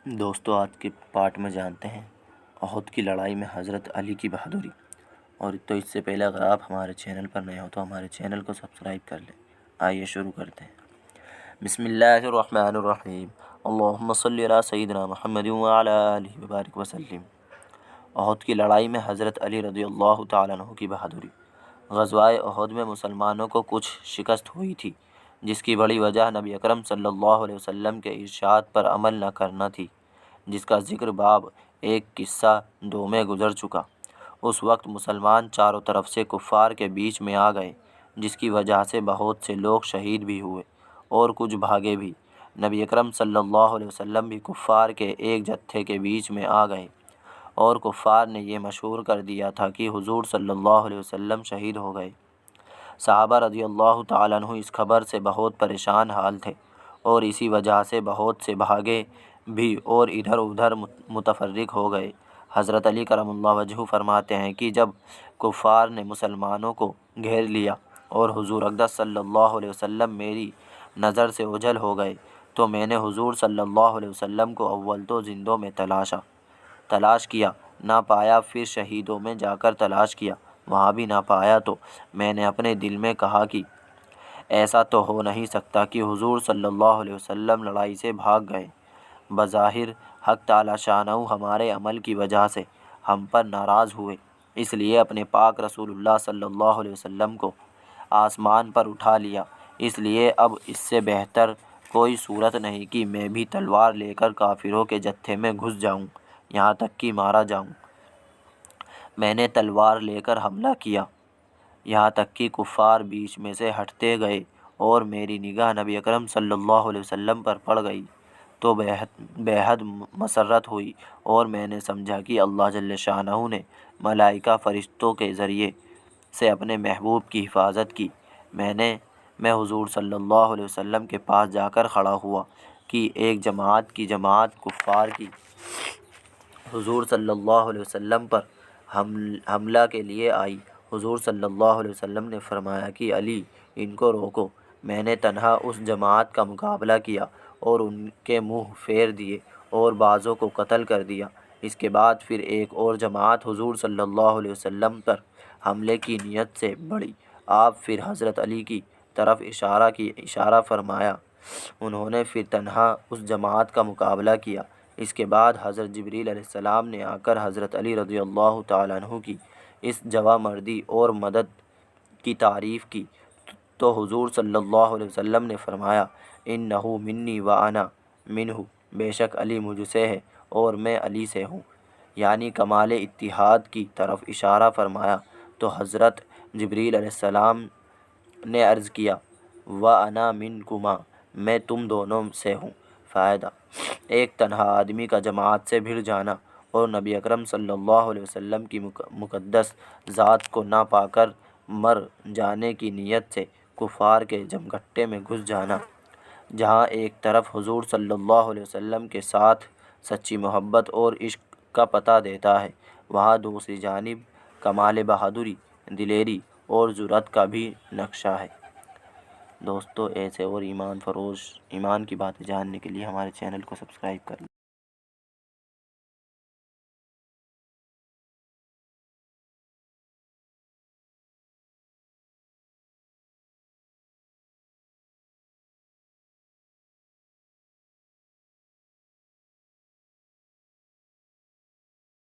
دوستو آج کے پارٹ میں جانتے ہیں احد کی لڑائی میں حضرت علی کی بہادری۔ اور تو اس سے پہلے اگر آپ ہمارے چینل پر نئے ہو تو ہمارے چینل کو سبسکرائب کر لیں۔ آئیے شروع کرتے ہیں۔ بسم اللہ الرحمن الرحیم۔ اللہم صلی علی سیدنا محمد وعلی آلہ وبارک وسلم۔ احد کی لڑائی میں حضرت علی رضی اللہ تعالیٰ عنہ کی بہادری۔ غزوہ احد میں مسلمانوں کو کچھ شکست ہوئی تھی، جس کی بڑی وجہ نبی اکرم صلی اللہ علیہ وسلم کے ارشاد پر عمل نہ کرنا تھی، جس کا ذکر باب 1 2 میں گزر چکا۔ اس وقت مسلمان چاروں طرف سے کفار کے بیچ میں آ گئے، جس کی وجہ سے بہت سے لوگ شہید بھی ہوئے اور کچھ بھاگے بھی۔ نبی اکرم صلی اللہ علیہ وسلم بھی کفار کے ایک جتھے کے بیچ میں آ گئے، اور کفار نے یہ مشہور کر دیا تھا کہ حضور صلی اللہ علیہ وسلم شہید ہو گئے۔ صحابہ رضی اللہ تعالیٰ عنہ اس خبر سے بہت پریشان حال تھے، اور اسی وجہ سے بہت سے بھاگے بھی اور ادھر ادھر متفرق ہو گئے۔ حضرت علی کرم اللہ وجہہ فرماتے ہیں کہ جب کفار نے مسلمانوں کو گھیر لیا اور حضور اقدس صلی اللہ علیہ وسلم میری نظر سے اوجھل ہو گئے، تو میں نے حضور صلی اللہ علیہ وسلم کو اول تو زندوں میں تلاش کیا، نہ پایا، پھر شہیدوں میں جا کر تلاش کیا، وہاں بھی نہ پایا، تو میں نے اپنے دل میں کہا کہ ایسا تو ہو نہیں سکتا کہ حضور صلی اللہ علیہ وسلم لڑائی سے بھاگ گئے۔ بظاہر حق تعالیٰ شانہ ہمارے عمل کی وجہ سے ہم پر ناراض ہوئے، اس لیے اپنے پاک رسول اللہ صلی اللہ علیہ وسلم کو آسمان پر اٹھا لیا۔ اس لیے اب اس سے بہتر کوئی صورت نہیں کہ میں بھی تلوار لے کر کافروں کے جتھے میں گھس جاؤں، یہاں تک کہ مارا جاؤں۔ میں نے تلوار لے کر حملہ کیا، یہاں تک کہ کفار بیچ میں سے ہٹتے گئے اور میری نگاہ نبی اکرم صلی اللہ علیہ وسلم پر پڑ گئی، تو بے حد مسرت ہوئی، اور میں نے سمجھا کہ اللہ جل شانہ نے ملائکہ فرشتوں کے ذریعے سے اپنے محبوب کی حفاظت کی۔ میں حضور صلی اللہ علیہ وسلم کے پاس جا کر کھڑا ہوا کہ ایک جماعت کفار کی حضور صلی اللہ علیہ وسلم پر حملہ کے لیے آئی۔ حضور صلی اللہ علیہ وسلم نے فرمایا کہ علی، ان کو روکو۔ میں نے تنہا اس جماعت کا مقابلہ کیا اور ان کے منہ پھیر دیے اور بعضوں کو قتل کر دیا۔ اس کے بعد پھر ایک اور جماعت حضور صلی اللہ علیہ وسلم پر حملے کی نیت سے بڑھی۔ آپ پھر حضرت علی کی طرف اشارہ فرمایا، انہوں نے پھر تنہا اس جماعت کا مقابلہ کیا۔ اس کے بعد حضرت جبریل علیہ السلام نے آ کر حضرت علی رضی اللہ تعالیٰ عنہ کی اس جواں مردی اور مدد کی تعریف کی، تو حضور صلی اللہ علیہ وسلم نے فرمایا، انہ منی وانا منہ، بے شک علی مجھ سے ہے اور میں علی سے ہوں، یعنی کمال اتحاد کی طرف اشارہ فرمایا۔ تو حضرت جبریل علیہ السلام نے عرض کیا، وانا منکما، میں تم دونوں سے ہوں۔ فائدہ: ایک تنہا آدمی کا جماعت سے بھڑ جانا اور نبی اکرم صلی اللہ علیہ وسلم کی مقدس ذات کو نہ پا کر مر جانے کی نیت سے کفار کے جمگھٹے میں گھس جانا۔ جہاں ایک طرف حضور صلی اللہ علیہ وسلم کے ساتھ سچی محبت اور عشق کا پتہ دیتا ہے، وہاں دوسری جانب کمال بہادری، دلیری اور جرأت کا بھی نقشہ ہے۔ دوستو ایسے اور ایمان کی باتیں جاننے کے لیے ہمارے چینل کو سبسکرائب کر لیں۔